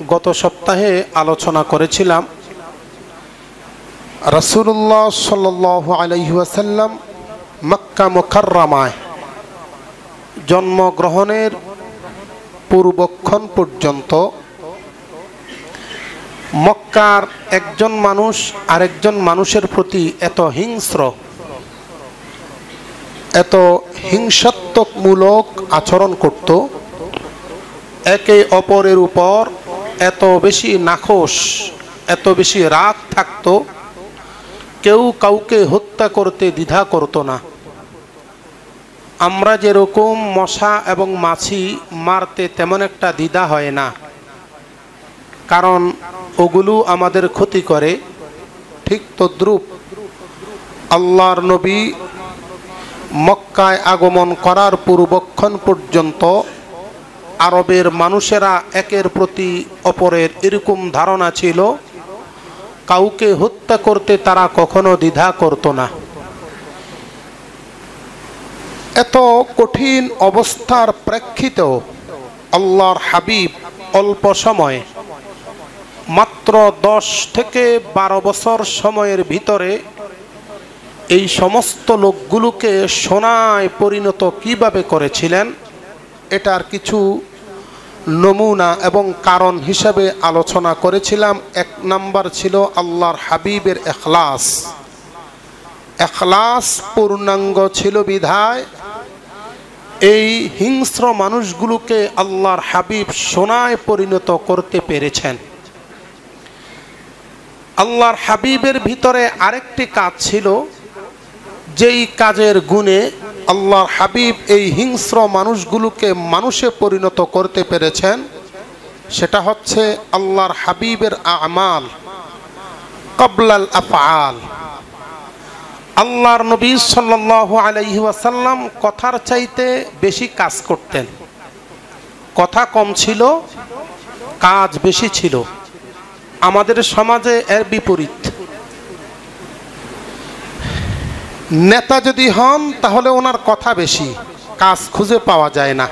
গত সপ্তাহে আলোচনা করেছিলাম রাসূলুল্লাহ সাল্লাল্লাহু আলাইহি ওয়াসাল্লাম মক্কা মুকাররমায় জন্মগ্রহণের পূর্বক্ষণ পর্যন্ত মক্কার একজন মানুষ আরেকজন মানুষের প্রতি এত হিংস্র, এত হিংসাত্মকমূলক আচরণ করত, একে অপরের উপর এত বেশি নাখোশ, এত বেশি রাগ থাকত, কেউ কাউকে হত্যা করতে দ্বিধা করত না। আমরা যেরকম মশা এবং মাছি মারতে তেমন একটা দ্বিধা হয় না, কারণ ওগুলো আমাদের ক্ষতি করে। ঠিক তদ্রূপ আল্লাহর নবী মক্কায় আগমন করার পূর্বক্ষণ পর্যন্ত আরবের মানুষেরা একের প্রতি অপরের এরকম ধারণা ছিল, কাউকে হত্যা করতে তারা কখনো দ্বিধা করত না। এত কঠিন অবস্থার প্রেক্ষিতেও আল্লাহর হাবিব অল্প সময়ে, মাত্র 10 থেকে 12 বছর সময়ের ভিতরে এই সমস্ত লোকগুলোকে সোনায় পরিণত কিভাবে করেছিলেন, এটার কিছু নমুনা এবং কারণ হিসাবে আলোচনা করেছিলাম। 1 নাম্বার ছিল আল্লাহর হাবিবের ইখলাস। ইখলাস পূর্ণাঙ্গ ছিল বিধায় এই হিংস্র মানুষগুলোকে আল্লাহর হাবিব সোনায় পরিণত করতে পেরেছেন। আল্লাহর হাবিবের ভিতরে আরেকটি কাজ ছিল, যেই কাজের গুণে আল্লাহর হাবিব এই হিংস্র মানুষগুলোকে মানুষে পরিণত করতে পেরেছেন, সেটা হচ্ছে আল্লাহর হাবিবের আমাল ক্বাবলাল আফআল। আল্লাহর নবী সাল্লাল্লাহু আলাইহি ওয়াসাল্লাম কথার চাইতে বেশি কাজ করতেন। কথা কম ছিল, কাজ বেশি ছিল। আমাদের সমাজে এর বিপরীত। নেতা যদি হন তাহলে ওনার কথা বেশি, কাজ খুঁজে পাওয়া যায় না।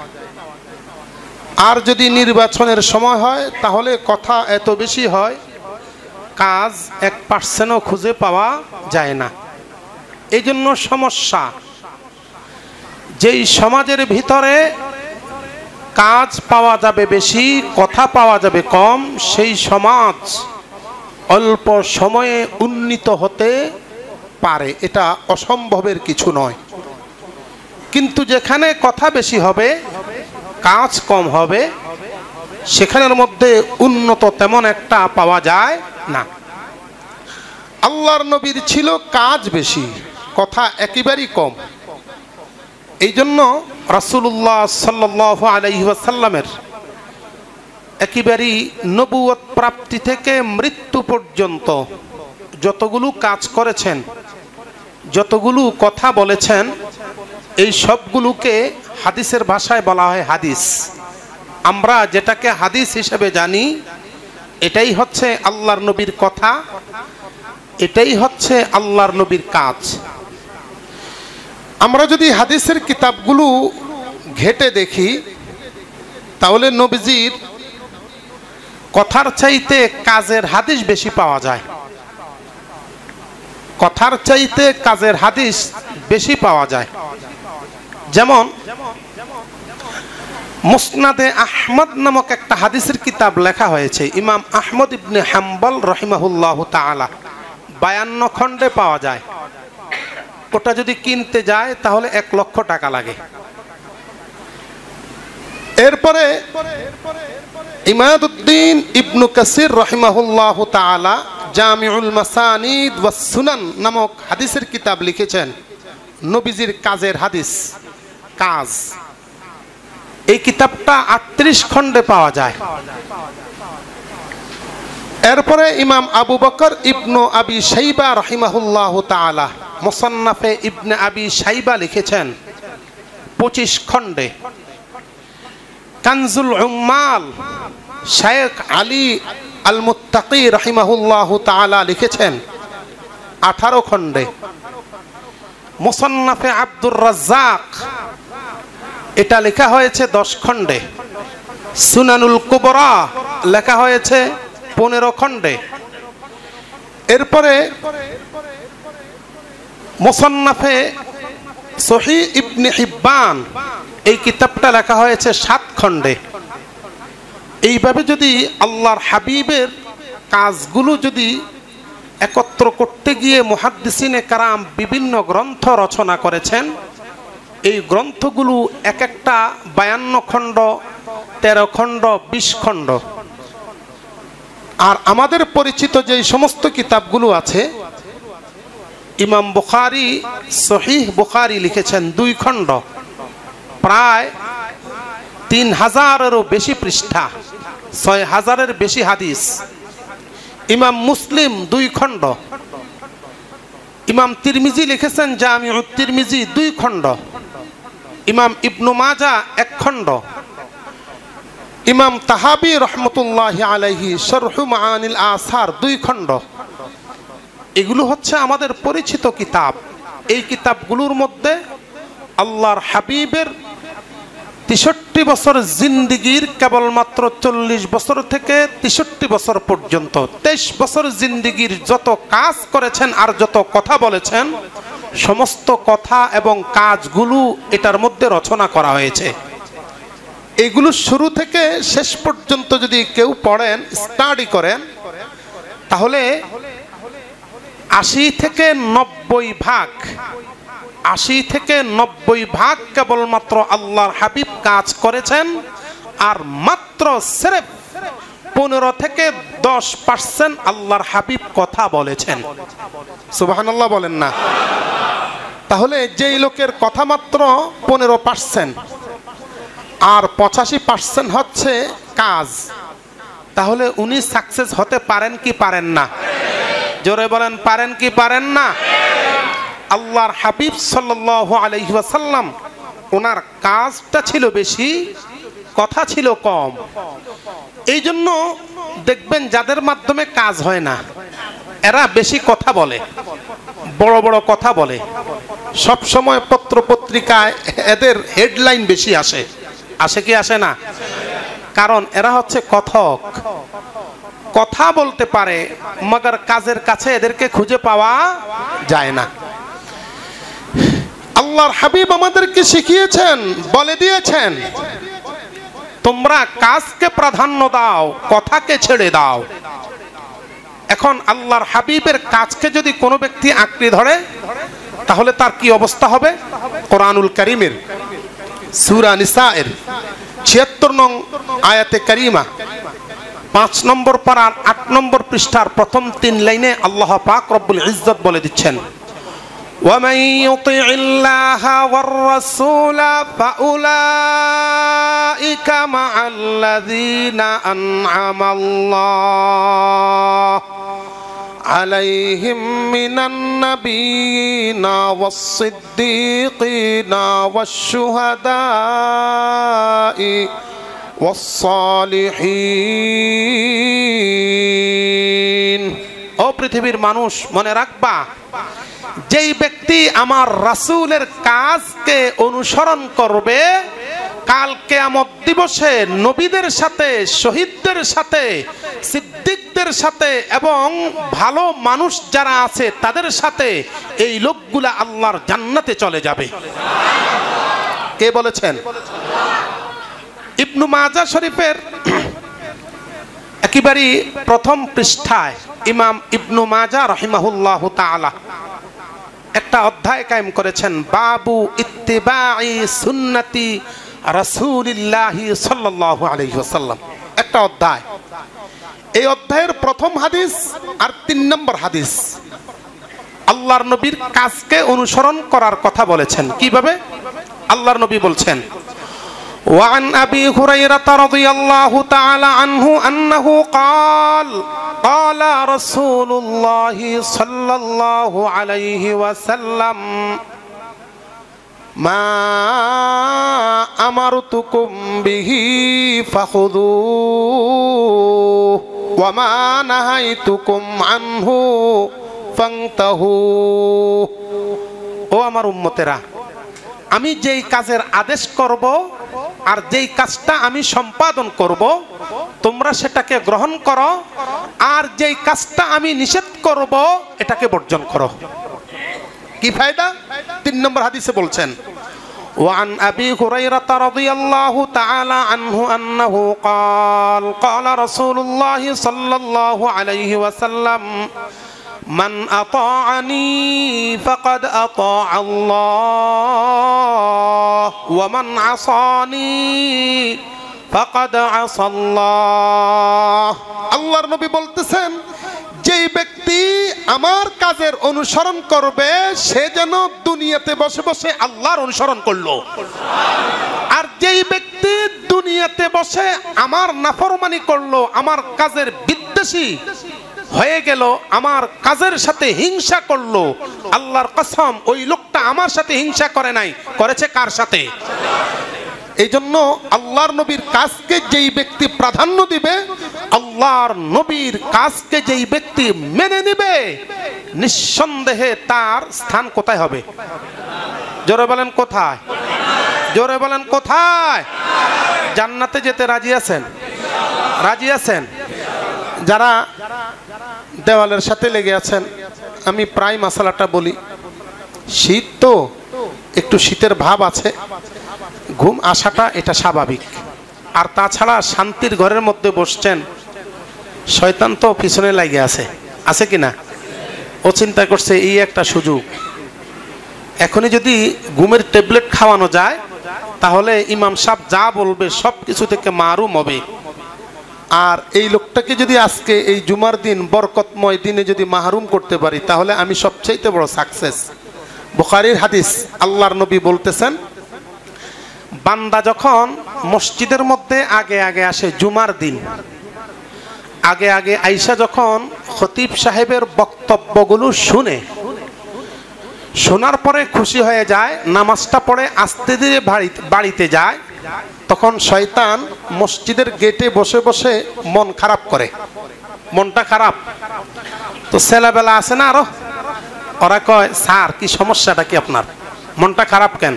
আর যদি নির্বাচনের সময় হয় তাহলে কথা এত বেশি হয়, কাজ 1% খুঁজে পাওয়া যায় না। এই জন্য সমস্যা, যেই সমাজের ভিতরে কাজ পাওয়া যাবে বেশি, কথা পাওয়া যাবে কম, সেই সমাজ অল্প সময়ে উন্নীত হতে পারে, এটা অসম্ভবের কিছু নয়। কিন্তু যেখানে কথা বেশি হবে, কাজ কম হবে, সেখানের মধ্যে উন্নত তেমন একটা পাওয়া যায় না। আল্লাহর নবীর ছিল কাজ বেশি, কথা একেবারেই কম। এই জন্য রাসূলুল্লাহ সাল্লাল্লাহু আলাইহি ওয়াসাল্লামের একেবারেই নবুয়ত প্রাপ্তি থেকে মৃত্যু পর্যন্ত যতগুলো কাজ করেছেন, যতগুলো কথা বলেছেন, এই সবগুলোকে হাদিসের ভাষায় বলা হয় হাদিস। আমরা যেটাকে হাদিস হিসেবে জানি, এটাই হচ্ছে আল্লাহর নবীর কথা, এটাই হচ্ছে আল্লাহর নবীর কাজ। আমরা যদি হাদিসের কিতাবগুলো ঘেটে দেখি, তাহলে নবীজির কথার চাইতে কাজের হাদিস বেশি পাওয়া যায়। কথার চাইতে কাজের হাদিস বেশি পাওয়া যায়। যেমন মুসনাদে আহমদ নামক একটা হাদিসের কিতাব লেখা হয়েছে, ইমাম আহমদ ইবনে হাম্বল রহিমাহুল্লাহু তাআলা, 52 খণ্ডে পাওয়া যায়। ওটা যদি কিনতে যায় তাহলে 1 লক্ষ টাকা লাগে। এরপরে ইমাদউদ্দিন ইবনু কাসির রহিমাহুল্লাহু তাআলা জামিউল মাসানিদ ওয়াস সুনান নামক হাদিসের কিতাব লিখেছেন, নবীজির কাজের হাদিস, কাজ। এই কিতাবটা 38 খণ্ডে পাওয়া যায়। এরপরে ইমাম আবু বকর ইবনু আবি শাইবা রহিমাহুল্লাহু তাআলা মুসান্নাফে ইবনে আবি শাইবা লিখেছেন 25 খণ্ডে। কানজুল উম্মাল শেখ আলী আল মুত্তাকি রহিমাহুল্লাহু তাআলা লিখেছেন 18 খণ্ডে। মুসান্নাফে আব্দুর রাজ্জাক, এটা লেখা হয়েছে 10 খণ্ডে। সুনানুল কুবরা লেখা হয়েছে 15 খণ্ডে। এরপরে মুসান্নাফে সহিহ ইবনে হিব্বান এই কিতাবটা লেখা হয়েছে 7 খণ্ডে। এইভাবে যদি আল্লাহর হাবিবের কাজগুলো যদি একত্র করতে গিয়ে মুহাদ্দিসিনে কারাম বিভিন্ন গ্রন্থ রচনা করেছেন। এই গ্রন্থগুলো এক একটা 52 খণ্ড, 13 খণ্ড, 20 খণ্ড। আর আমাদের পরিচিত যে সমস্ত কিতাবগুলো আছে, ইমাম বুখারী সহিহ বুখারী লিখেছেন 2 খণ্ড, প্রায় 3000-এরও বেশি পৃষ্ঠা, 6000-এর বেশি হাদিস। ইমাম মুসলিম 2 খণ্ড। ইমাম তিরমিজি লিখেছেন জামিউত তিরমিজি 2 খণ্ড। ইমাম ইবনু মাজাহ 1 খণ্ড। ইমাম তাহাবি রহমতুল্লাহি আলাইহি শরহু মাআনিল আসার 2 খণ্ড। এগুলো হচ্ছে আমাদের পরিচিত কিতাব। এই কিতাবগুলোর মধ্যে আল্লাহর হাবিবের 63 বছর জিন্দিগির কেবলমাত্র 40 বছর থেকে 63 বছর পর্যন্ত 23 বছর জিন্দিগির যত কাজ করেছেন আর যত কথা বলেছেন, সমস্ত কথা এবং কাজগুলো এটার মধ্যে রচনা করা হয়েছে। এগুলো শুরু থেকে শেষ পর্যন্ত যদি কেউ পড়েন, স্টাডি করেন, তাহলে 80 থেকে 90 ভাগ, 80 থেকে 90 ভাগ কেবলমাত্র আল্লাহর হাবিব কাজ করেছেন। আর মাত্র সির্ফ 15 থেকে 10% আল্লাহর হাবিব কথা বলেছেন। সুবহানাল্লাহ বলেন না? তাহলে যেই লোকের কথা মাত্র 15% আর 85% হচ্ছে কাজ, তাহলে উনি সাকসেস হতে পারেন কি পারেন না? জোরে বলেন, পারেন কি পারেন না? আল্লাহর হাবিব সাল্লাল্লাহু আলাইহি ওয়াসাল্লাম ওনার কাজটা ছিল বেশি, কথা ছিল কম। এই জন্য দেখবেন যাদের মাধ্যমে কাজ হয় না, এরা বেশি কথা বলে, বড় বড় কথা বলে। সব সময় পত্র পত্রিকায় এদের হেডলাইন বেশি আসে। আসে কি আসে না? কারণ এরা হচ্ছে কথক, কথা বলতে পারে, মগর কাজের কাছে এদেরকে খুঁজে পাওয়া যায় না। আল্লাহর হাবিব আমাদেরকে শিখিয়েছেন, বলে দিয়েছেন, তোমরা কাজকে প্রাধান্য দাও, কথাকে ছেড়ে দাও। এখন আল্লাহর হাবিবের কাজকে যদি কোনো ব্যক্তি আঁকড়ে ধরে, তাহলে তার কি অবস্থা হবে? কোরআনুল কারীমের সূরা নিসা-এর 76 নং আয়াতে কারিমা 5 নম্বর পারার 8 নম্বর পৃষ্ঠার প্রথম 3 লাইনে আল্লাহ পাক রব্বুল ইজ্জত বলে দিচ্ছেন, وَمَن يُطِعِ اللَّهَ وَالرَّسُولَ فَأُولَئِكَ مَعَ الَّذِينَ أَنْعَمَ اللَّهُ عَلَيْهِمْ مِنَ النَّبِيِّينَ وَالصِّدِّيقِينَ وَالشُّهَدَاءِ وَالصَّالِحِينَ। ও পৃথিবীর মানুষ, মনে রাখবা, যেই ব্যক্তি আমার রাসূলের কাজকে অনুসরণ করবে, কাল কিয়ামত দিবসে নবীদের সাথে, শহীদদের সাথে, সিদ্দিকদের সাথে এবং ভালো মানুষ যারা আছে তাদের সাথে এই লোকগুলা আল্লাহর জান্নাতে চলে যাবে। কে বলেছেন? ইবনু মাজাহ শরীফের একেবারে প্রথম পৃষ্ঠায় ইমাম ইবনু মাজাহ রাহিমাহুল্লাহু তাআলা একটা অধ্যায় কায়েম করেছেন, বাবু ইত্তিবাই সুন্নতি রাসূলিল্লাহি সাল্লাল্লাহু আলাইহি ওয়াসাল্লাম। একটা অধ্যায়। এই অধ্যায়ের প্রথম হাদিস আর 3 নম্বর হাদিস আল্লাহর নবীর কাজকে অনুসরণ করার কথা বলেছেন। কিভাবে? আল্লাহর নবী বলছেন, وعن أبي هريرة رضي الله تعالى عنه أنه قال قال رسول الله صلى الله عليه وسلم ما أمرتكم به فخذوه وما نهيتكم عنه فانتهوا। ও আমার উম্মতেরা, আমি যেই কাজের আদেশ করব আর যেই কাজটা আমি সম্পাদন করব তোমরা সেটাকে গ্রহণ করো, আর যেই কাজটা আমি নিষেধ করব এটাকে বর্জন করো। কি ফায়দা? 3 নম্বর হাদিসে বলছেন, وعن أبي هريرة رضي الله تعالى عنه أنه قال قال رسول الله صلى الله عليه وسلم من أطاعني فقد أطاع الله ومن عصاني فقد عصى الله। আল্লাহর নবী বলতেছেন, যেই ব্যক্তি আমার কাজের অনুসরণ করবে সে যেন দুনিয়াতে বসে বসে আল্লাহর অনুসরণ করলো, আর যেই ব্যক্তি দুনিয়াতে বসে আমার নাফরমানি করলো, আমার কাজের বিদ্বেষী হয়ে গেল, আমার কাজের সাথে হিংসা করলো, আল্লাহর কসম ওই লোকটা আমার সাথে হিংসা করে নাই, করেছে কার সাথে? এই জন্য আল্লাহর নবীর কাজকে যেই ব্যক্তি প্রাধান্য দিবে, আল্লাহর নবীর কাজকে যেই ব্যক্তি মেনে নিবে, নিঃসন্দেহে তার স্থান কোথায় হবে? জোরে বলেন কোথায়? জোরে বলেন কোথায়? জান্নাতে যেতে রাজি আছেন? রাজি আছেন? যারা দেওয়ালের সাথে লেগে আছেন, আমি প্রায় মশালাটা বলি, শীত তো একটু শীতের ভাব আছে, ঘুম আসাটা এটা স্বাভাবিক। আর তাছাড়া শান্তির ঘরের মধ্যে বসছেন, শয়তান তো পিছনে লাগে আছে, আছে কিনা? ও চিন্তা করছে এই একটা সুযোগ, এখনই যদি ঘুমের ট্যাবলেট খাওয়ানো যায় তাহলে ইমাম সাহেব যা বলবে সব কিছু থেকে মারুম হবে। আর এই লোকটাকে যদি আজকে এই জুমার দিন বরকতময় দিনে যদি মাহরুম করতে পারি তাহলে আমি সবচাইতে বড় সাকসেস। বুখারীর হাদিস, আল্লাহর নবী বলতেছেন, বান্দা যখন মসজিদের মধ্যে আগে আগে আসে, জুমার দিন আগে আগে আইসা যখন খতিব সাহেবের বক্তব্যগুলো শুনে, শোনার পরে খুশি হয়ে যায়, নামাজটা পড়ে আস্তে ধীরে বাড়িতে যায়, তখন শয়তান মসজিদের গেটে বসে বসে মন খারাপ করে। মনটা খারাপ তো ছেলেবেলা আছে না আরো, ওরা কয়, স্যার কি সমস্যাটা কি আপনার, মনটা খারাপ কেন?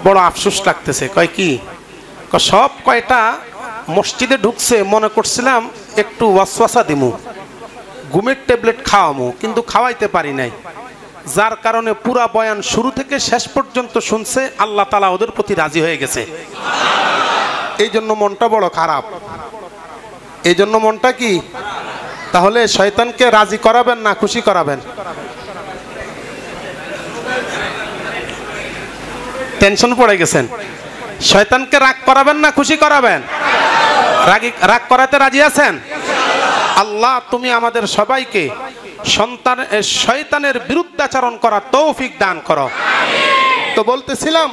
বড় আফসোস লাগতেছে। কয় কি? সব কয়টা মসজিদে ঢুকছে, মনে করছিলাম একটু ওয়াসওয়াসা দিমু, ঘুমের ট্যাবলেট খাওয়ামু, কিন্তু খাওয়াইতে পারি নাই, যার কারণে পুরা বয়ান শুরু থেকে শেষ পর্যন্ত শুনছে, আল্লাহ তাআলা ওদের প্রতি রাজি হয়ে গেছে, এই জন্য মনটা বড় খারাপ। এই জন্য মনটা কি? তাহলে শয়তানকে রাজি করাবেন না খুশি করাবেন? টেনশন পড়ে গেছেন। শয়তানকে রাগ করাবেন না খুশি করাবেন? রাগ করাতে রাজি আছেন? আল্লাহ তুমি আমাদের সবাইকে শয়তানের বিরুদ্ধাচরণ করার তৌফিক দান করো। তো বলতেছিলাম,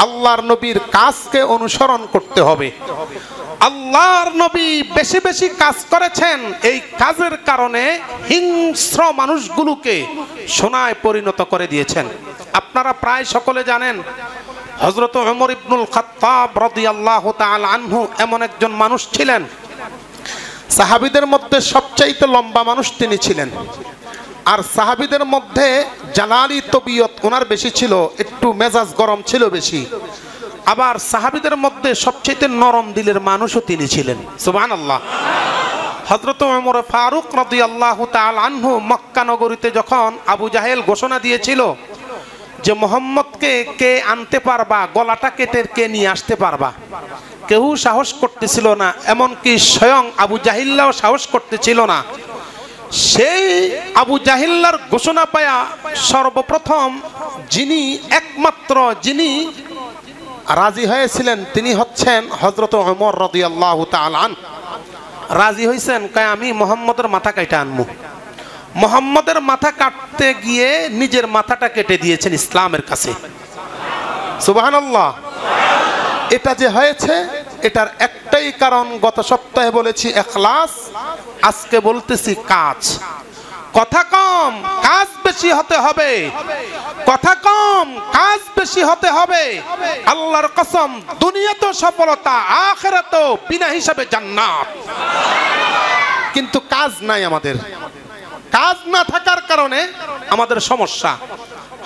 আল্লাহর নবীর কাজকে অনুসরণ করতে হবে। আল্লাহর নবী বেশি বেশি কাজ করেছেন, এই কাজের কারণে হিংস্র মানুষগুলোকে সোনায় পরিণত করে দিয়েছেন। আপনারা প্রায় সকলে জানেন, হযরত ওমর ইবনুল খাত্তাব রাদিয়াল্লাহু তাআলা আনহু এমন একজন মানুষ ছিলেন, সাহাবীদের মধ্যে সবচাইতে লম্বা মানুষ তিনি ছিলেন। আর সাহাবীদের মধ্যে জালালি তবিয়ত ওনার বেশি ছিল, একটু মেজাজ গরম ছিল বেশি। আবার সাহাবীদের মধ্যে সবচাইতে নরম দিলের মানুষও তিনি ছিলেন। সুবহানাল্লাহ। হযরত ওমর ফারুক রাদিয়াল্লাহু তাআলা আনহু মক্কা নগরীতে যখন আবু জাহেল ঘোষণা দিয়েছিল যে মুহাম্মদকে কে আনতে পারবা, গলাটা কেটে কে নিয়ে আসতে পারবা, কেউ সাহস করতেছিল না, এমনকি স্বয়ং আবু জাহিল্লাও সাহস করতেছিল না। সেই আবু জাহিল্লার ঘোষণা পায়া সর্বপ্রথম একমাত্র যিনি রাজি হয়েছিলেন তিনি হচ্ছেন হযরত ওমর রাদিয়াল্লাহু তাআলা আনহু। রাজি হয়েছেন, কয় আমি মুহাম্মদের মাথা কাইটা আনমু। মুহাম্মদের মাথা কাটতে গিয়ে নিজের মাথাটা কেটে দিয়েছেন ইসলামের কাছে। সুবহানাল্লাহ। এটা যে হয়েছে এটার একটাই কারণ, গত সপ্তাহে বলেছি ইখলাস, আজকে বলতেছি কাজ। কথা কম কাজ বেশি হতে হবে, কথা কম কাজ বেশি হতে হবে। আল্লাহর কসম, দুনিয়াতেও সফলতা, আখিরাতেও বিনা হিসাবে জান্নাত। কিন্তু কাজ নাই আমাদের, কাজ না থাকার কারণে আমাদের সমস্যা।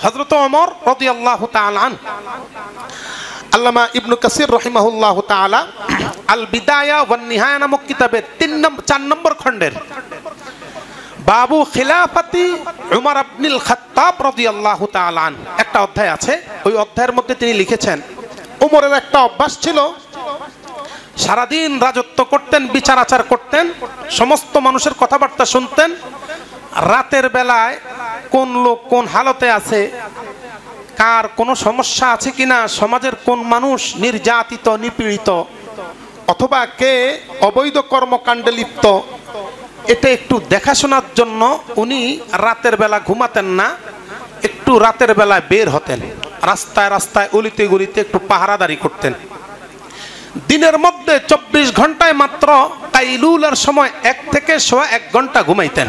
হযরত ওমর রাদিয়াল্লাহু তাআলা আনহু আল্লামা ইবনু কাসির রাহিমাহুল্লাহ তাআলা আল বিদায়া ওয়ান নিহায়া নামক কিতাবের 4 নম্বর খণ্ডের বাবু খিলাফাতি উমর ইবনুল খাত্তাব রাদিয়াল্লাহু তাআলা আন একটা অধ্যায় আছে। ওই অধ্যায়ের মধ্যে তিনি লিখেছেন, উমরের একটা অভ্যাস ছিল, সারাদিন রাজত্ব করতেন, বিচার আচার করতেন, সমস্ত মানুষের কথাবার্তা শুনতেন। রাতের বেলায় কোন লোক কোন হালতে আছে, কার কোনো সমস্যা আছে কিনা, সমাজের কোন মানুষ নির্যাতিত নিপীড়িত অথবা কে অবৈধ কর্মকাণ্ডে লিপ্ত, এটা একটু দেখাশোনার জন্য উনি রাতের বেলা ঘুমাতেন না, একটু রাতের বেলায় বের হতেন, রাস্তায় রাস্তায় অলিতে গলিতে একটু পাহারাদারি করতেন। দিনের মধ্যে 24 ঘন্টায় মাত্র কাইলুলার সময় 1 থেকে 1.25 ঘন্টা ঘুমাইতেন।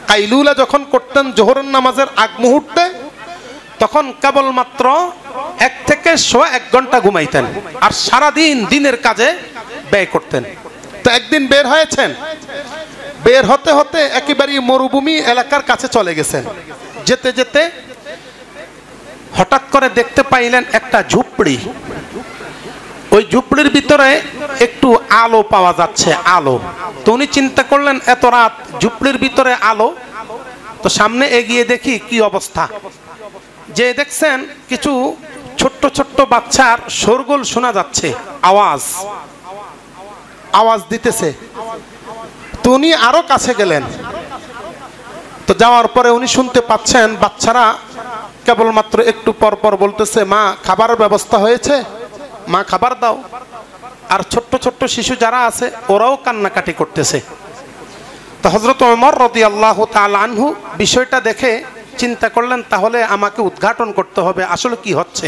কাইলুলা যখন করতেন জোহরের নামাজের আগ মুহূর্তে, তখন কেবলমাত্র 1 থেকে 1.25 ঘন্টা ঘুমাইতেন, আর সারাদিন দিনের কাজে ব্যয় করতেন। তো একদিন বের হয়েছেন, বের হতে হতে একেবারেই মরুভূমি এলাকার কাছে চলে গেছেন। যেতে যেতে হঠাৎ করে দেখতে পাইলেন একটা ঝুপড়ি। ওই ঝুপড়ির ভিতরে একটু আলো পাওয়া যাচ্ছে, আলো। তো উনি চিন্তা করলেন এত রাত ঝুপড়ির ভিতরে আলো, তো সামনে এগিয়ে দেখি কি অবস্থা। যে দেখছেন কিছু ছোট্ট ছোট্ট বাচ্চার শোরগোল শোনা যাচ্ছে, আওয়াজ দিতেছে। তো উনি আরো কাছে গেলেন। তো যাওয়ার পরে উনি শুনতে পাচ্ছেন বাচ্চারা কেবলমাত্র একটু পর পর বলতেছে, মা খাবারের ব্যবস্থা হয়েছে, মা খাবার দাও। আর ছোট্ট ছোট্ট শিশু যারা আছে ওরাও কান্নাকাটি করতেছে। তো হযরত ওমর রাদিয়াল্লাহু তাআলা আনহু বিষয়টা দেখে চিন্তা করলেন, তাহলে আমাকে উদ্ঘাটন করতে হবে আসলে কি হচ্ছে।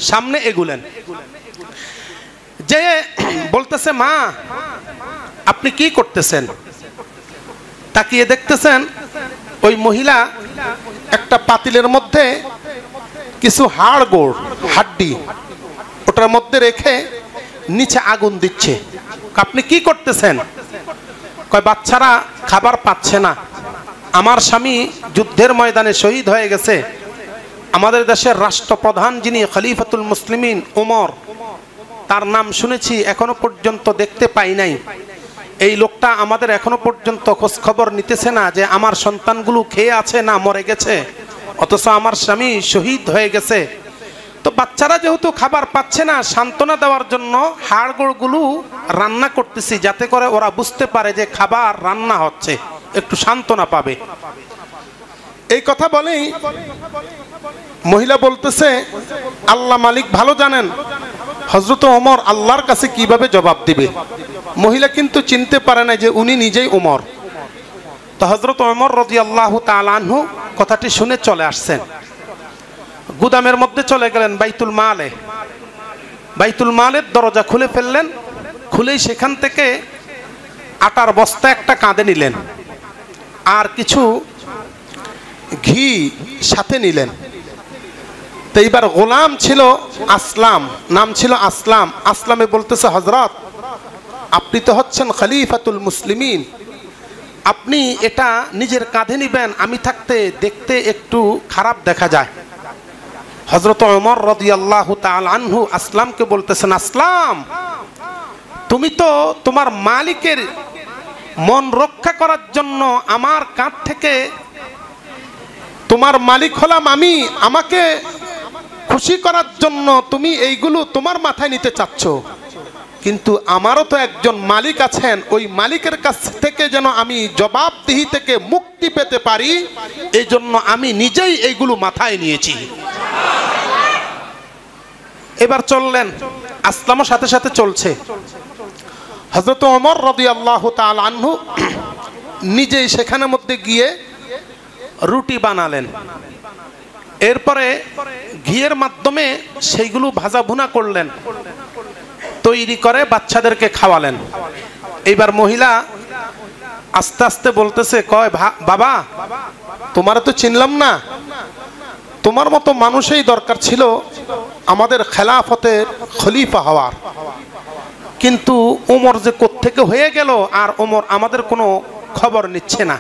সামনে এগুলেন, যে বলতেছে, মা আপনি কি করতেছেন? তাকিয়ে দেখতেছেন ওই মহিলা একটা পাতিলের মধ্যে কিছু হাড্ডি ওটার মধ্যে রেখে নিচে আগুন দিচ্ছে। আপনি কি করতেছেন? কয় বাচ্চারা খাবার পাচ্ছে না, আমার স্বামী যুদ্ধের ময়দানে শহীদ হয়ে গেছে, আমাদের দেশের রাষ্ট্রপ্রধান যিনি খলিফাতুল মুসলিমিন ওমর, তার নাম শুনেছি, এখনো পর্যন্ত দেখতে পাই নাই। এই লোকটা আমাদের এখনো পর্যন্ত খোঁজ খবর নিতেছে না যে আমার সন্তানগুলো খেয়ে আছে না মরে গেছে, অথচ আমার স্বামী শহীদ হয়ে গেছে। তো বাচ্চারা যেহেতু খাবার পাচ্ছে না, সান্ত্বনা দেওয়ার জন্য হাড়গোড়গুলো রান্না করতেছি, যাতে করে ওরা বুঝতে পারে যে খাবার রান্না হচ্ছে, একটু সান্ত্বনা পাবে। এই কথা বলেই মহিলা বলতেছে, আল্লাহ মালিক ভালো জানেন হযরত ওমর আল্লাহর কাছে কিভাবে জবাব দিবে। মহিলা কিন্তু চিনতে পারে না যে উনি নিজেই ওমর। তো হযরত ওমর রাদিয়াল্লাহু তাআলা আনহু কথাটি শুনে চলে আসছেন, গুদামের মধ্যে চলে গেলেন বাইতুল মালের দরজা খুলে ফেললেন। খুলেই সেখান থেকে আটার বস্তা একটা কাঁধে নিলেন, আর কিছু ঘি সাথে নিলেন। তো এইবার গোলাম ছিল আসলাম, নাম ছিল আসলাম। আসলামে বলতেছে, হযরত আপনি তো হচ্ছেন খলিফাতুল মুসলিমিন, আপনি এটা নিজের কাঁধে নিবেন, আমি থাকতে দেখতে একটু খারাপ দেখা যায়। হযরত ওমর রাদিয়াল্লাহু তাআলা আনহু আসলামকে বলতেছেন, আসলাম তুমি তো তোমার মালিকের মন রক্ষা করার জন্য আমার কাঁধ থেকে, তোমার মালিক হলাম আমি, আমাকে খুশি করার জন্য তুমি এইগুলো তোমার মাথায় নিতে চাচ্ছ, কিন্তু আমারও তো একজন মালিক আছেন, ওই মালিকের কাছ থেকে যেন আমি জবাবদিহি থেকে মুক্তি পেতে পারি, এই জন্য আমি নিজেই এইগুলো মাথায় নিয়েছি। এবার চললেন, আসলামও সাথে সাথে চলছে। হযরত ওমর রাদিয়াল্লাহু তাআলা আনহু নিজেই সেখানের মধ্যে গিয়ে রুটি বানালেন। এরপরে ঘিয়ের মাধ্যমে সেইগুলো ভাজা ভুনা করলেন, তৈরি করে বাচ্চাদেরকে খাওয়ালেন। এইবার মহিলা আস্তে আস্তে বলতেছে, কয় বাবা তোমার তো চিনলাম না, তোমার মতো মানুষই দরকার ছিল আমাদের খেলাফতের খলিফা হওয়ার, কিন্তু ওমর যে কোত্থেকে হয়ে গেল, আর ওমর আমাদের কোনো খবর নিচ্ছে না।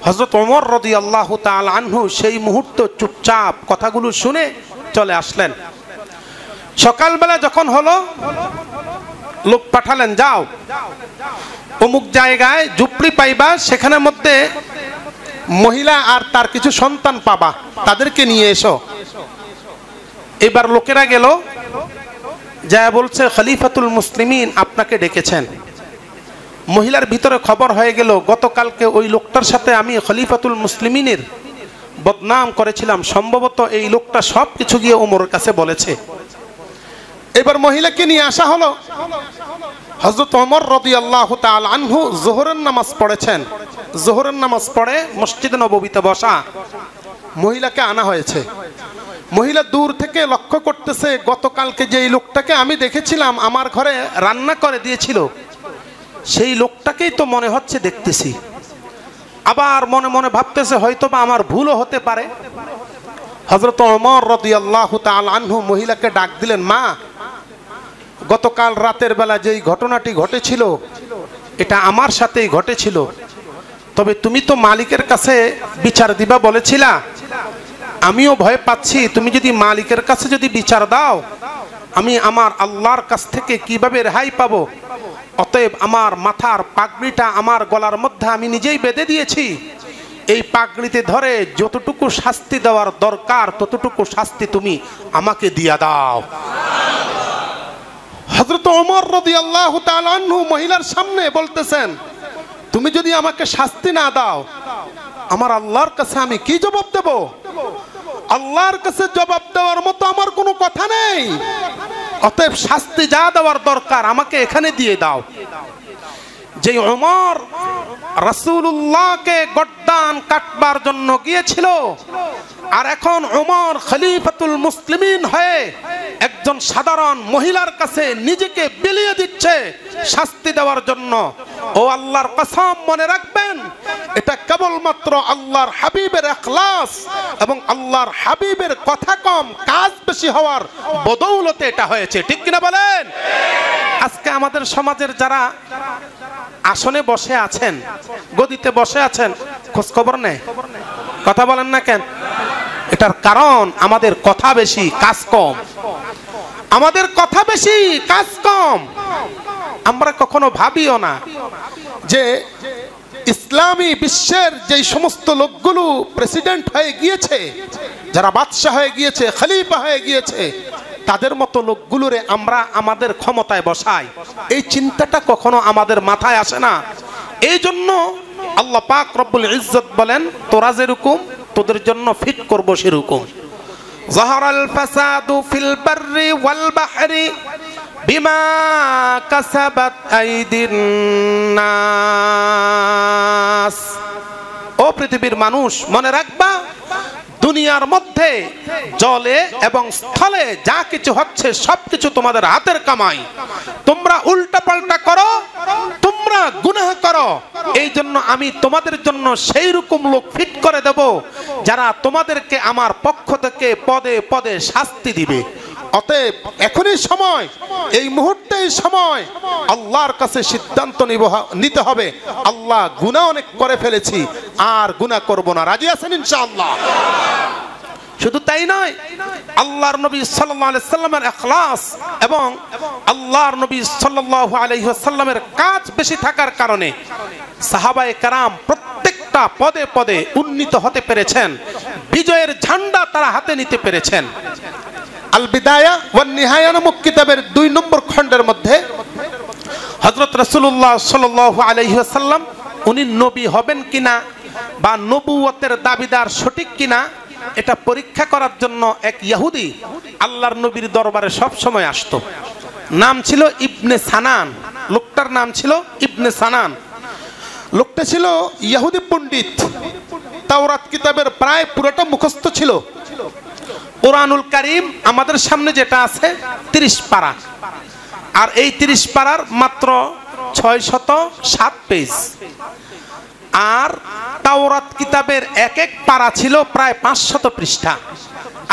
হযরত ওমর রাদিয়াল্লাহু তাআলা আনহু সেই মুহূর্তে চুপচাপ কথাগুলো শুনে চলে আসলেন। সকালবেলা যখন হলো, লোক পাঠালেন, যাও অমুক জায়গায় ঝুপড়ি পাইবা, সেখানের মধ্যে মহিলা আর তার কিছু সন্তান পাবা, তাদেরকে নিয়ে এসো। এবার লোকেরা গেল, যা বলছে খলিফাতুল মুসলিমিন আপনাকে ডেকেছেন। মহিলার ভিতরে খবর হয়ে গেল, গতকালকে ওই লোকটার সাথে আমি খলিফাতুল মুসলিমিনের বদনাম করেছিলাম, সম্ভবত এই লোকটা সব কিছু গিয়ে ওমরের কাছে বলেছে। এবার মহিলাকে নিয়ে আসা হলো। হযরত ওমর রাদিয়াল্লাহু তাআলা আনহু যোহরের নামাজ পড়েছেন। যোহরের নামাজ পড়ে মসজিদ নববীতে বসা, মহিলাকে আনা হয়েছে। মহিলা দূর থেকে লক্ষ্য করতেছে, গতকালকে যেই লোকটাকে আমি দেখেছিলাম আমার ঘরে রান্না করে দিয়েছিল, সেই লোকটাকেই তো মনে হচ্ছে দেখতেছি। আবার মনে মনে ভাবতেছে হয়তোবা আমার ভুলও হতে পারে। হযরত ওমর রাদিয়াল্লাহু তাআলা আনহু মহিলাকে ডাক দিলেন, মা, গতকাল রাতের বেলা যেই ঘটনাটি ঘটেছিল এটা আমার সাথেই ঘটেছিল, তবে তুমি তো মালিকের কাছে বিচার দিবা বলেছিলা, আমিও ভয় পাচ্ছি তুমি যদি মালিকের কাছে যদি বিচার দাও আমি আমার আল্লাহর কাছ থেকে কিভাবে রেহাই পাবো। অতএব আমার মাথার পাগড়িটা আমার গলার মধ্যে আমি নিজেই বেঁধে দিয়েছি, এই পাগড়িতে ধরে যতটুকু শাস্তি দেওয়ার দরকার ততটুকু শাস্তি তুমি আমাকে দিয়া দাও। হযরত ওমর রাদিয়াল্লাহু তাআলা আনহু মহিলার সামনে বলতেছেন, তুমি যদি আমাকে শাস্তি না দাও আমার আল্লাহর কাছে আমি কি জবাব দেব? আল্লাহর কাছে জবাব দেওয়ার মতো আমার কোনো কথা নেই, অতএব শাস্তি যা দেওয়ার দরকার আমাকে এখানে দিয়ে দাও। যে ওমর রাসূলুল্লাহকে গর্দান কাটবার জন্য গিয়েছিল, আর এখন ওমর খলিফাতুল মুসলিমিন হয়ে একজন সাধারণ মহিলার কাছে নিজেকে বিলিয়ে দিচ্ছে শাস্তি দেওয়ার জন্য। ও আল্লাহর কসম, মনে রাখবেন এটা কেবলমাত্র আল্লাহর হাবিবের ইখলাস এবং আল্লাহর হাবিবের কথা কম কাজ বেশি হওয়ার বদৌলতে এটা হয়েছে, ঠিক কিনা বলেন? আজকে আমাদের সমাজের যারা আসনে বসে আছেন, গদিতে বসে আছেন, খোঁজ খবর নেই, কথা বলেন না কেন? এটার কারণ আমাদের কথা বেশি কাজ কম। আমাদের কথা বেশি কাজ কম। আমরা কখনো ভাবিও না যে ইসলামী বিশ্বের যেই সমস্ত লোকগুলো প্রেসিডেন্ট হয়ে গিয়েছে, যারা বাদশাহ হয়ে গিয়েছে, খলিফা হয়ে গিয়েছে, তাদের মতো লোকগুলোরে আমরা আমাদের ক্ষমতায় বসাই, এই চিন্তাটা কখনো আমাদের মাথায় আসে না। এই জন্য আল্লাহ পাক রব্বুল ইজ্জত বলেন, তোরা যেরকম তোদের জন্য ফিট করব সেরকম। যাহারাল ফাসাদু ফিল বাররি ওয়াল বাহরি বিমা কাসাবাত আইদিন নাস। ও পৃথিবীর মানুষ, মনে রাখবা দুনিয়ার মধ্যে জলে এবং স্থলে যা কিছু হচ্ছে সবকিছু তোমাদের হাতের কামাই। তোমরা উল্টা পাল্টা করো, তোমরা গুনাহ করো, এই জন্য আমি তোমাদের জন্য সেই রকম লোক ফিট করে দেব যারা তোমাদেরকে আমার পক্ষ থেকে পদে পদে শাস্তি দিবে। অতএব এখনই সময়, এই মুহূর্তেই সময় আল্লাহর কাছে সিদ্ধান্ত নিতে হবে। আল্লাহ গুনাহ অনেক করে ফেলেছি, আর গুনাহ করব না। রাজি আছেন ইনশাআল্লাহ? শুধু তাই নয়, আল্লাহর নবী সাল্লাল্লাহু আলাইহি ওয়াসাল্লামের ইখলাস এবং আল্লাহর নবী সাল্লাল্লাহু আলাইহি ওয়াসাল্লামের কাজ বেশি থাকার কারণে সাহাবায়ে কেরাম প্রত্যেকটা পদে পদে উন্নীত হতে পেরেছেন, বিজয়ের ঝান্ডা তারা হাতে নিতে পেরেছেন। আল বিদায়া ওয়ান নিহায়া নামক কিতাবের 2 নম্বর খণ্ডের মধ্যে হযরত রাসূলুল্লাহ সাল্লাল্লাহু আলাইহি ওয়াসাল্লাম উনি নবী হবেন কিনা বা নবুয়তের দাবিদার সঠিক কিনা এটা পরীক্ষা করার জন্য এক ইহুদি আল্লাহর নবীর দরবারে সব সময় আসতো। নাম ছিল ইবনে সানান, লোকটার নাম ছিল ইবনে সানান। লোকটা ছিল ইহুদি পণ্ডিত, তাওরাত কিতাবের প্রায় পুরোটা মুখস্থ ছিল। কোরআনুল কারীম আমাদের সামনে যেটা আছে 30 পারা, আর এই 30 পারার মাত্র 607 পেজ। আর তাওরাত কিতাবের এক এক পারা ছিল প্রায় 500 পৃষ্ঠা,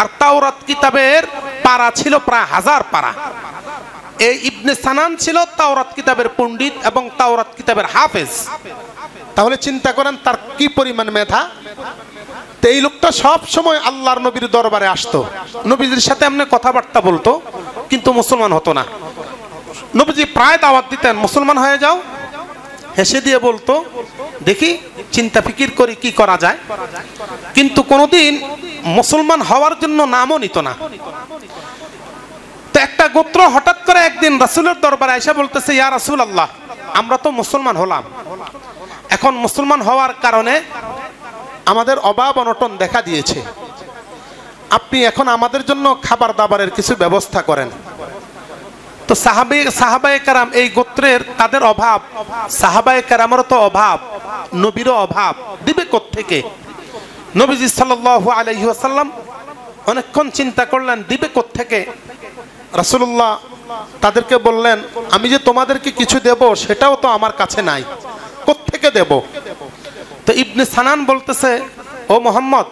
আর তাওরাত কিতাবের পারা ছিল প্রায় 1000 পারা। এই ইবনে সানান ছিল তাওরাত কিতাবের পণ্ডিত এবং তাওরাত কিতাবের হাফেজ। তাহলে চিন্তা করেন তার কি পরিমাণ মেধা। তো এই লোকটা সব সময় আল্লাহর নবীর দরবারে আসতো, নবীজির সাথে এমনি কথাবার্তা বলতো, কিন্তু মুসলমান হতো না। নবীজি প্রায় দাওয়াত দিতেন, মুসলমান হয়ে যাও, হেসে দিয়ে বলতো দেখি চিন্তা ফিকির করি কি করা যায়, কিন্তু কোনোদিন মুসলমান হওয়ার জন্য নামও নিত না। তো একটা গোত্র হঠাৎ করে একদিন রাসূলের দরবারে এসে বলতেছে, ইয়া রাসূলুল্লাহ, আমরা তো মুসলমান হলাম, এখন মুসলমান হওয়ার কারণে আমাদের অভাব অনটন দেখা দিয়েছে, আপনি এখন আমাদের জন্য খাবার দাবারের কিছু ব্যবস্থা করেন। তো সাহাবায়ে কেরাম, এই গোত্রের তাদের অভাব, সাহাবায়ে কেরামেরও তো অভাব, নবীরও অভাব, দিবে কোত্থেকে? নবীজি সাল্লাল্লাহু আলাইহি ওয়াসাল্লাম অনেকক্ষণ চিন্তা করলেন দিবে কোত্থেকে। রাসূলুল্লাহ তাদেরকে বললেন, আমি যে তোমাদেরকে কিছু দেব সেটাও তো আমার কাছে নাই, কোত্থেকে দেব? তো ইবনে সানান বলতেছে, ও মুহাম্মদ,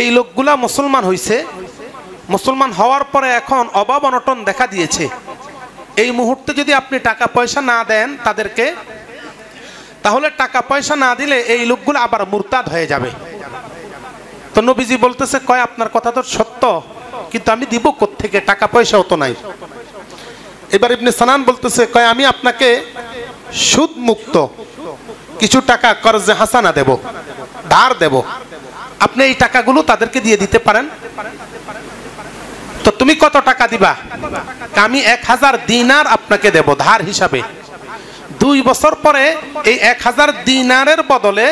এই লোকগুলা মুসলমান হইছে, মুসলমান হওয়ার পরে এখন অভাব অনটন দেখা দিয়েছে, এই মুহূর্তে যদি আপনি টাকা পয়সা না দেন তাদেরকে, তাহলে টাকা পয়সা না দিলে এই লোকগুলো আবার মুরতাদ হয়ে যাবে। তো নবীজি বলতেছে, কয় আপনার কথা তো সত্য, কিন্তু আমি দিব কোত্থেকে, টাকা পয়সাও তো নাই। এবার ইবনে সানান বলতেছে, কয় আমি আপনাকে সুদ মুক্ত কিছু টাকা কর্জে হাসানা দেব, ধার দেব, আপনি এই টাকাগুলো তাদেরকে দিয়ে দিতে পারেন। তো তুমি কত টাকা দিবা? আমি 1000 দিনার আপনাকে দেব ধার হিসাবে। 2 বছর পরে এই 1000 দিনারের বদলে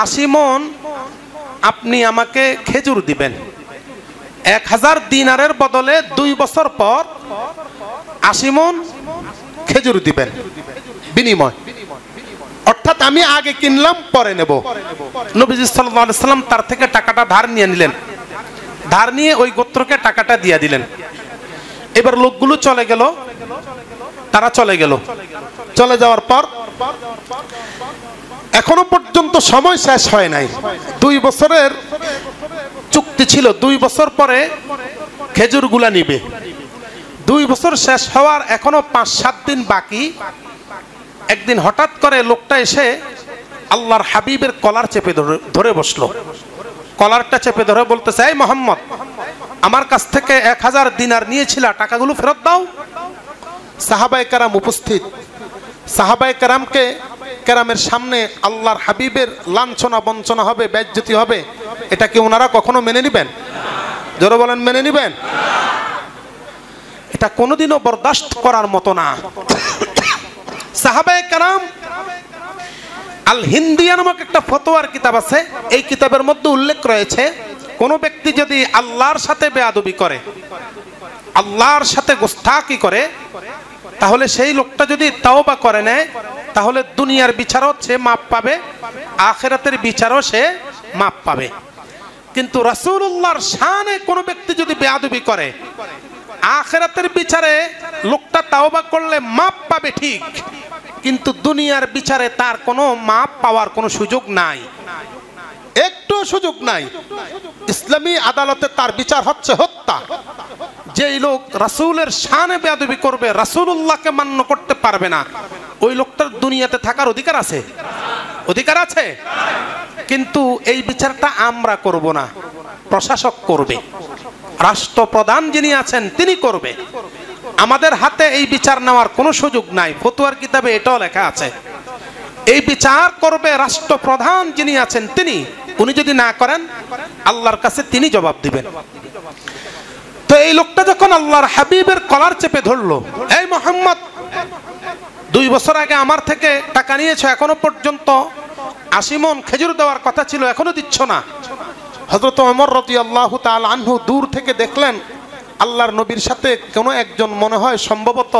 80 মণ আপনি আমাকে খেজুর দিবেন। 1000 দিনারের বদলে 2 বছর পর 80 মণ খেজুর দিবেন বিনিময়, অর্থাৎ আমি আগে কিনলাম পরে নেব। নবীজি সাল্লাল্লাহু আলাইহি সাল্লাম তার থেকে টাকাটা ধার নিয়ে নিলেন, ধার নিয়ে ওই গোত্রকে টাকাটা দিয়ে দিলেন। এবার লোকগুলো চলে গেল, তারা চলে গেল, চলে যাওয়ার পর এখনো পর্যন্ত সময় শেষ হয় নাই, 2 বছরের চুক্তি ছিল, 2 বছর পরে খেজুরগুলা নিবে। 2 বছর শেষ হওয়ার এখনো 5-7 দিন বাকি। একদিন হঠাৎ করে লোকটা এসে আল্লাহর হাবিবের কলার চেপে ধরে বসলো, কলারটা চেপে ধরে বলতেছে, এই মুহাম্মদ, আমার কাছ থেকে 1000 দিনার নিয়েছিল, টাকাগুলো ফেরত দাও। সাহাবায়ে কেরাম উপস্থিত, সাহাবায়ে কেরামের সামনে আল্লাহর হাবিবের লাঞ্ছনা বঞ্চনা হবে, বেইজ্জতি হবে, এটা কি ওনারা কখনো মেনে নিবেন? জোরে বলেন, মেনে নিবেন? এটা কোনোদিনও বরদাস্ত করার মতো না। সাহাবায়ে কেরাম আল হিন্দিয়া নামক একটা ফতোয়ার কিতাব আছে, এই কিতাবের মধ্যে উল্লেখ রয়েছে, কোন ব্যক্তি যদি আল্লাহর সাথে বেয়াদবি করে, আল্লাহর সাথে গোস্তাকি করে, তাহলে সেই লোকটা যদি তাওবা করে নেয়, তাহলে দুনিয়ার বিচারও সে মাপ পাবে, আখিরাতের বিচারও সে মাপ পাবে। কিন্তু রাসূলুল্লাহর শানে কোন ব্যক্তি যদি বেয়াদবি করে, আখিরাতের বিচারে লোকটা তাওবা করলে মাপ পাবে ঠিক, কিন্তু দুনিয়ার বিচারে তার কোনো মাপ পাওয়ার কোনো সুযোগ নাই, একটু সুযোগ নাই। ইসলামী আদালতে তার বিচার হচ্ছে হত্যা। যেই লোক রাসূলের শানে বেয়াদবি করবে, রাসূলুল্লাহকে মান্য করতে পারবে না, ওই লোকটার দুনিয়াতে থাকার অধিকার আছে? অধিকার আছে? কিন্তু এই বিচারটা আমরা করব না, প্রশাসক করবে, রাষ্ট্রপ্রধান যিনি আছেন তিনি করবে। আমাদের হাতে এই বিচার নেওয়ার কোনো সুযোগ নাই, ফতোয়ার কিতাবে এটাও লেখা আছে। এই বিচার করবে রাষ্ট্রপ্রধান যিনি আছেন তিনি, উনি যদি না করেন আল্লাহর কাছে তিনি জবাব দিবেন। তো এই লোকটা যখন আল্লাহর হাবিবের কলার চেপে ধরলো, এই মুহাম্মদ, 2 বছর আগে আমার থেকে টাকা নিয়েছো, এখনো পর্যন্ত 80 মণ খেজুর দেওয়ার কথা ছিল, এখনো দিচ্ছ না। হযরত ওমর রাদিয়াল্লাহু তাআলা আনহু দূর থেকে দেখলেন আল্লাহর নবীর সাথে কোনো একজন মনে হয় সম্ভবত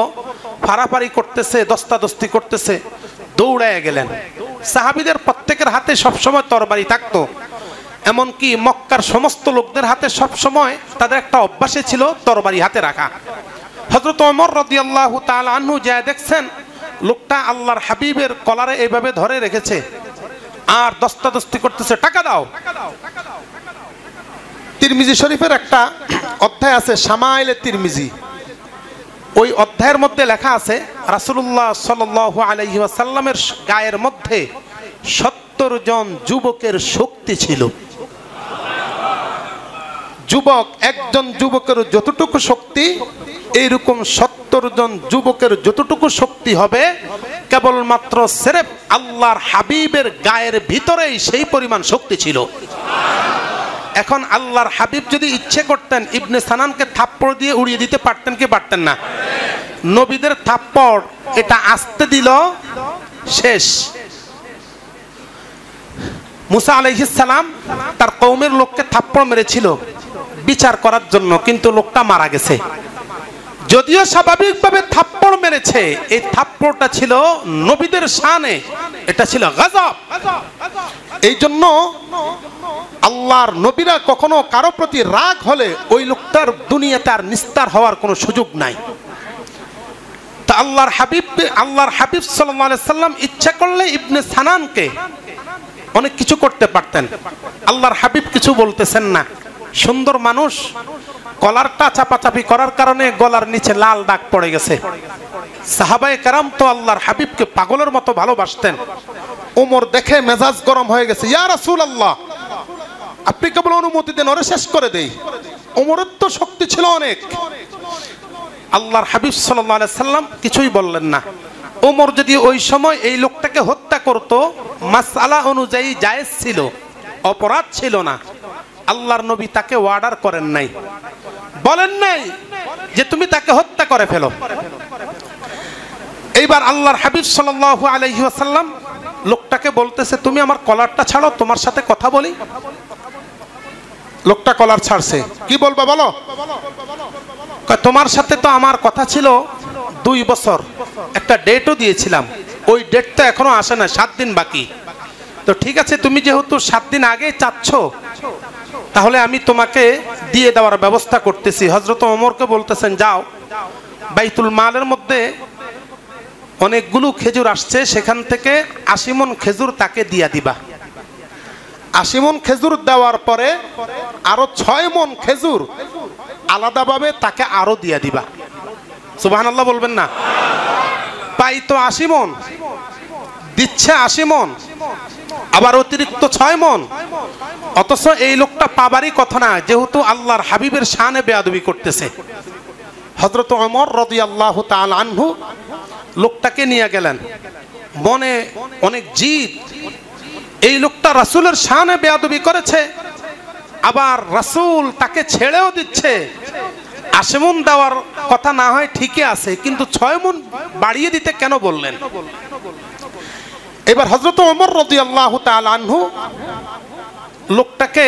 ফাড়াফাড়ি করতেছে, দস্তাদস্তি করতেছে, দৌড়ায় গেলেন। সাহাবীদের প্রত্যেকের হাতে সবসময় তরবারি থাকতো, এমনকি মক্কার সমস্ত লোকদের হাতে সবসময় তাদের একটা অভ্যাসে ছিল তরবারি হাতে রাখা। হযরত ওমর রাদিয়াল্লাহু তাআলা আনহু যা দেখছেন লোকটা আল্লাহর হাবিবের কলারে এইভাবে ধরে রেখেছে আর দস্তাদস্তি করতেছে, টাকা দাও। তিরমিজি শরীফের একটা অধ্যায় আছে, শামাইলে তিরমিজি, ওই অধ্যায়ের মধ্যে লেখা আছে রাসূলুল্লাহ সাল্লাল্লাহু আলাইহি ওয়াসাল্লামের গায়ের মধ্যে 70 জন যুবকের শক্তি ছিল। যুবক, একজন যুবকের যতটুকু শক্তি এইরকম 70 জন যুবকের যতটুকু শক্তি হবে, কেবলমাত্র সিরেফ আল্লাহর হাবিবের গায়ের ভিতরেই সেই পরিমাণ শক্তি ছিল। এখন আল্লাহর হাবিব যদি ইচ্ছে করতেন ইবনে সানানকে থাপ্পড় দিয়ে উড়িয়ে দিতে পারতেন কি পারতেন না? নবীদের থাপ্পড় এটা আসতে দিল, শেষ। মুসা আলাইহিস সালাম তার কওমের লোককে থাপ্পড় মেরেছিল বিচার করার জন্য, কিন্তু লোকটা মারা গেছে। যদিও স্বাভাবিকভাবে থাপ্পড় মেরেছে, এই থাপ্পড়টা ছিল নবীদের শানে, এটা ছিল গজব। এই জন্য আল্লাহর নবীরা কখনো কারো প্রতি রাগ হলে ওই লোকটার দুনিয়াতে আর নিস্তার হওয়ার কোনো সুযোগ নাই। তা আল্লাহর হাবিব সাল্লাল্লাহু আলাইহি সাল্লাম ইচ্ছা করলে ইবনে সানানকে অনেক কিছু করতে পারতেন। আল্লাহর হাবিব কিছু বলতেছেন না, সুন্দর মানুষ, কলারটা চাপাচাপি করার কারণে গলার নিচে লাল দাগ পড়ে গেছে। সাহাবায়ে কেরাম তো আল্লাহর হাবিবকে পাগলের মতো ভালোবাসতেন। ওমর দেখে মেজাজ গরম হয়ে গেছে, ইয়া রাসূলুল্লাহ, আপনি কেবল অনুমতি দেন, ওরে শেষ করে দেই। ওমরের তো শক্তি ছিল অনেক। আল্লাহর হাবিব সাল্লাল্লাহু আলাইহি সাল্লাম কিছুই বললেন না। ওমর যদি ওই সময় এই লোকটাকে হত্যা করত, মাসআলা অনুযায়ী জায়েজ ছিল, অপরাধ ছিল না। আল্লাহর নবী তাকে অর্ডার করেন নাই, বলেন নাই যে তুমি তাকে হত্যা করে ফেলো। এইবার আল্লাহর হাবিব সাল্লাল্লাহু আলাইহি ওয়াসাল্লাম লোকটাকে বলতেছে, তুমি আমার কলারটা ছাড়ো, তোমার সাথে কথা বলি। লোকটা কলার ছাড়ছে, কি বলবা বলো? তোমার সাথে তো আমার কথা ছিল 2 বছর, একটা ডেটও দিয়েছিলাম, ওই ডেটটা এখনো আসে না, 7 দিন বাকি। তো ঠিক আছে, তুমি যেহেতু 7 দিন আগে চাচ্ছ, তাহলে আমি তোমাকে দিয়ে দেওয়ার ব্যবস্থা করতেছি। হযরত ওমরকে বলতেছেন, যাও বাইতুল মালের মধ্যে অনেকগুলো খেজুর আসছে, সেখান থেকে 80 মণ খেজুর তাকে দিয়া দিবা। 80 মণ খেজুর দেওয়ার পরে আরো 6 মণ খেজুর আলাদাভাবে তাকে আরো দিয়া দিবা। সুবহানাল্লাহ বলবেন না? পাই তো 80 মণ, দিচ্ছে 80 মণ, আবার অতিরিক্ত 6 মণ। অথচ এই লোকটা পাবারই কথা না, যেহেতু আল্লাহর হাবিবের শানে বেয়াদবি করতেছে। হযরত ওমর রাদিয়াল্লাহু তাআলা আনহু লোকটাকে নিয়ে গেলেন, মনে অনেক জিদ, এই লোকটা রাসূলের শানে বেয়াদবি করেছে, আবার রাসূল তাকে ছেড়েও দিচ্ছে। 80 মণ দেওয়ার কথা না হয় ঠিকই আছে, কিন্তু 6 মণ বাড়িয়ে দিতে কেন বললেন? এবার হযরত ওমর রাদিয়াল্লাহু তাআলা আনহু লোকটাকে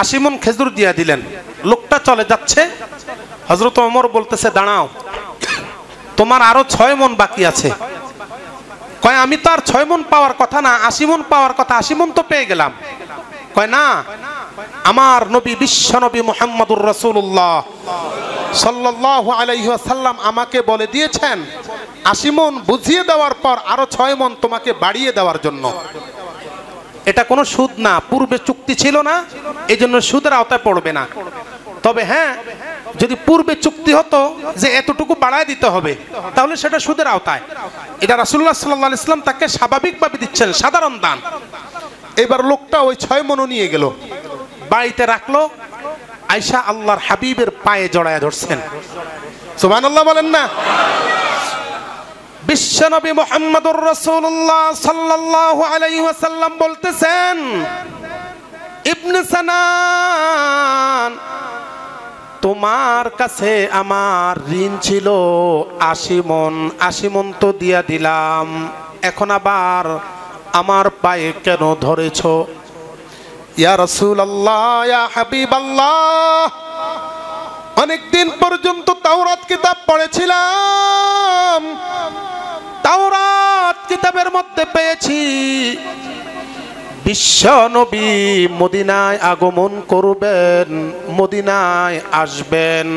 80 মণ খেজুর দিয়ে দিলেন। লোকটা চলে যাচ্ছে, হযরত ওমর বলতেছে, দাঁড়াও, তোমার আরো 6 মণ বাকি আছে। কয়, আমি তো আর 6 মণ পাওয়ার কথা না, 80 মণ পাওয়ার কথা, 80 মণ তো পেয়ে গেলাম। কয়, না, আমার নবী, বিশ্ব নবী মুহাম্মদুর রাসূলুল্লাহ সাল্লাল্লাহু আলাইহি ওয়াসাল্লাম আমাকে বলে দিয়েছেন 80 মণ বুঝিয়ে দেওয়ার পর আরো 6 মণ তোমাকে বাড়িয়ে দেওয়ার জন্য। এটা কোনো সুদ না, পূর্বে চুক্তি ছিল না, এই জন্য সুদের আওতায় পড়বে না। তবে হ্যাঁ, যদি পূর্বে চুক্তি হতো যে এতটুকু বাড়ায় দিতে হবে, তাহলে সেটা সুদের আওতায়। এটা রাসূলুল্লাহ সাল্লাল্লাহু আলাইহি ওয়াসাল্লাম তাকে স্বাভাবিকভাবে দিচ্ছেন, সাধারণ দান। এবার লোকটা ওই 6 মণ নিয়ে গেল, বাড়িতে রাখলো, আয়েশা আল্লাহর হাবিবের পায়ে জড়ায় ধরছেন। সুবহানাল্লাহ বলেন না? বিশ্বনবী মুহাম্মদুর রাসূলুল্লাহ সাল্লাল্লাহু আলাইহি ওয়াসাল্লাম বলতেছেন, ইবনে সানান, তোমার কাছে আমার ঋণ ছিল 80 মণ, 80 মণ তো দিয়া দিলাম, এখন আবার আমার পায়ে কেন ধরেছো? ইয়া রাসূলুল্লাহ, ইয়া হাবিবাল্লাহ, অনেকদিন পর্যন্ত তাওরাত কিতাব পড়েছিলাম, তাওরাত কিতাবের মধ্যে পেয়েছি বিশ্ব নবী মদিনায় আগমন করবেন, মদিনায় আসবেন,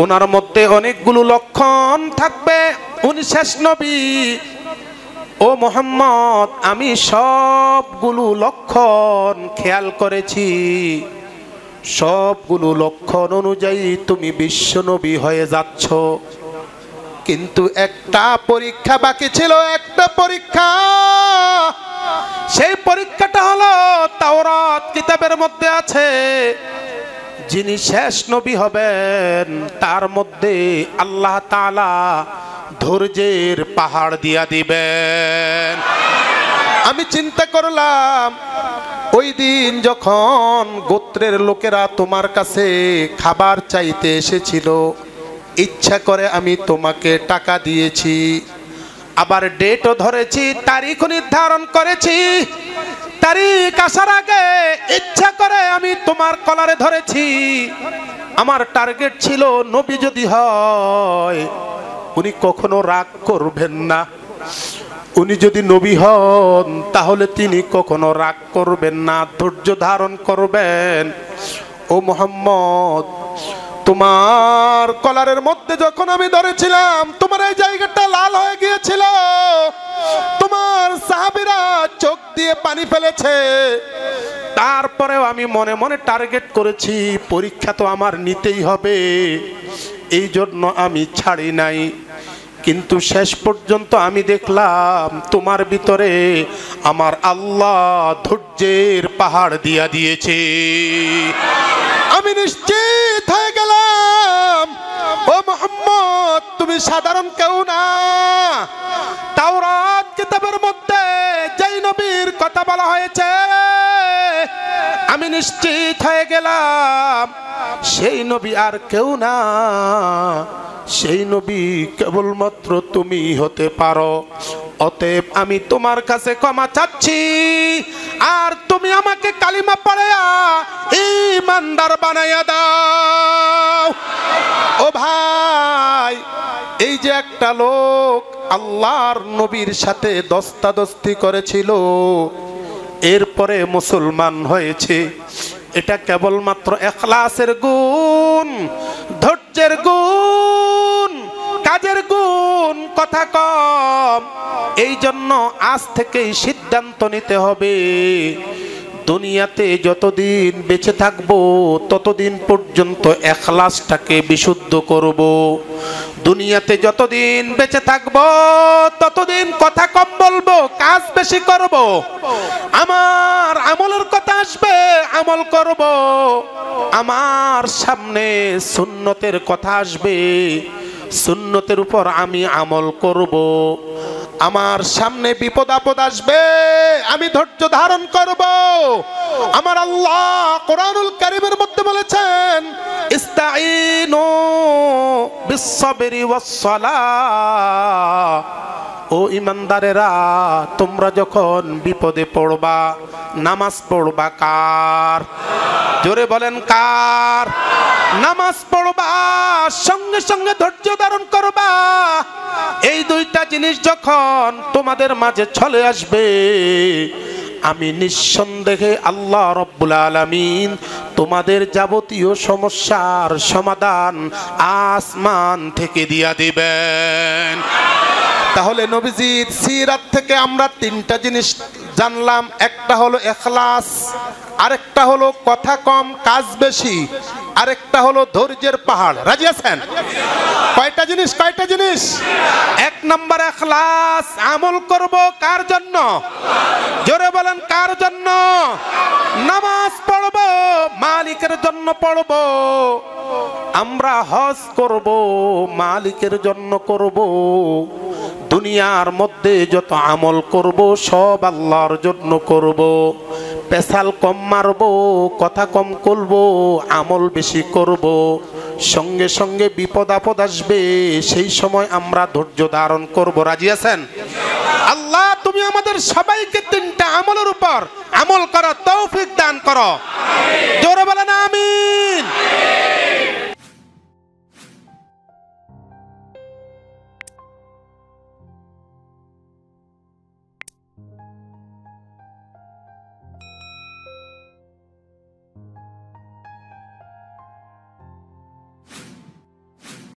ওনার মধ্যে অনেকগুলো লক্ষণ থাকবে, উনি শেষ নবী। ও মুহাম্মদ, আমি সবগুলো লক্ষণ খেয়াল করেছি, সবগুলো লক্ষণ অনুযায়ী তুমি বিশ্ব নবী হয়ে যাচ্ছ, কিন্তু একটা পরীক্ষা বাকি ছিল, একটা পরীক্ষা, সেই পরীক্ষাটা হলো তাওরাত কিতাবের মধ্যে আছে, যিনি শেষ নবী হবেন তার মধ্যে আল্লাহ তাআলা ধৈর্যের পাহাড় দিয়া দিবেন। আমি চিন্তা করলাম, ওই দিন যখন গোত্রের লোকেরা তোমার কাছে খাবার চাইতে এসেছিল, ইচ্ছা করে আমি তোমাকে টাকা দিয়েছি, আবার ডেটও ধরেছি, তারিখও নির্ধারণ করেছি। তারিখ আসার আগে ইচ্ছা করে আমি তোমার কলারে ধরেছি। আমার টার্গেট ছিল, নবী যদি হয় উনি কখনো রাগ করবেন না, উনি যদি নবী হন তাহলে তিনি কখনো রাগ করবেন না, ধৈর্য ধারণ করবেন। ও মুহাম্মদ, তোমার কলারের মধ্যে যখন আমি ধরেছিলাম, তোমার এই জায়গাটা লাল হয়ে গিয়েছিল, তোমার সাহাবীরা চোখ দিয়ে পানি ফেলেছে। তারপরেও আমি মনে মনে টার্গেট করেছি, পরীক্ষা তো আমার নিতেই হবে, এই জন্য আমি ছাড়ি নাই। কিন্তু শেষ পর্যন্ত আমি দেখলাম তোমার ভিতরে আমার আল্লাহ ধৈর্যের পাহাড় দিয়া দিয়েছে। আমি নিশ্চিত হয়ে গেলাম, ও মুহাম্মদ, তুমি সাধারণ কেউ না। তাওরাত কিতাবের মধ্যে যেই নবীর কথা বলা হয়েছে, আমি নিশ্চিত হয়ে গেলাম সেই নবী আর কেউ না, সেই নবী কেবলমাত্র তুমি হতে পারো। অতএব আমি তোমার কাছে ক্ষমা চাচ্ছি, আর তুমি আমাকে কালিমা পড়ায়া ঈমানদার বানাইয়া দাও। ও ভাই, এই যে একটা লোক আল্লাহর নবীর সাথে দস্তাদস্তি করেছিল, এরপরে মুসলমান হয়েছে, এটা কেবলমাত্র ইখলাসের গুণ, ধৈর্যের গুণ, কাজের গুণ কথা কম। এই জন্য আজ থেকেই সিদ্ধান্ত নিতে হবে, দুনিয়াতে যতদিন বেঁচে থাকবো ততদিন পর্যন্ত ইখলাসটাকে বিশুদ্ধ করব। দুনিয়াতে যতদিন বেঁচে থাকবো ততদিন কথা কম বলবো, কাজ বেশি করব। আমার আমলের কথা আসবে, আমল করব। আমার সামনে সুন্নতের কথা আসবে, সুন্নতের উপর আমি আমল করব। আমার সামনে বিপদ আপদ আসবে, আমি ধৈর্য ধারণ করব। আমার আল্লাহ কোরআনুল কারীমের মধ্যে বলেছেন, ইস্তাঈনু বিস-সাবরি ওয়াস-সালাহ। ও ইমানদারেরা, তোমরা যখন বিপদে পড়বা নামাজ পড়বা কার? জোরে বলেন কার? নামাজ পড়বা, সঙ্গে সঙ্গে ধৈর্য ধারণ করবা। এই দুইটা জিনিস যখন তোমাদের মাঝে চলে আসবে, আমি নিঃসন্দেহে আল্লাহ রব্বুল আলামিন তোমাদের যাবতীয় সমস্যার সমাধান আসমান থেকে দিয়া দিবেন। তাহলে নবীজির সিরাত থেকে আমরা তিনটা জিনিস জানলাম। একটা হলো ইখলাস, আরেকটা হলো কথা কম কাজ বেশি, আরেকটা হলো ধৈর্যের পাহাড়। রাজি আছেন? কয়টা জিনিস? কয়টা জিনিস? এক নম্বর ইখলাস, আমল করব কার জন্য? জোরে বলেন কার জন্য? নামাজ পড়ব মালিকের জন্য পড়ব। আমরা হজ করব মালিকের জন্য করব। দুনিয়ার মধ্যে যত আমল করব সব আল্লাহর জন্য করব। পেশাল কম মারব, কথা কম করব, আমল বেশি করব। সঙ্গে সঙ্গে বিপদ আপদ আসবে, সেই সময় আমরা ধৈর্য ধারণ করব। রাজি আছেন? আল্লাহ তুমি আমাদের সবাইকে তিনটা আমলের উপর আমল করার তৌফিক দান করো। জোরে বলেন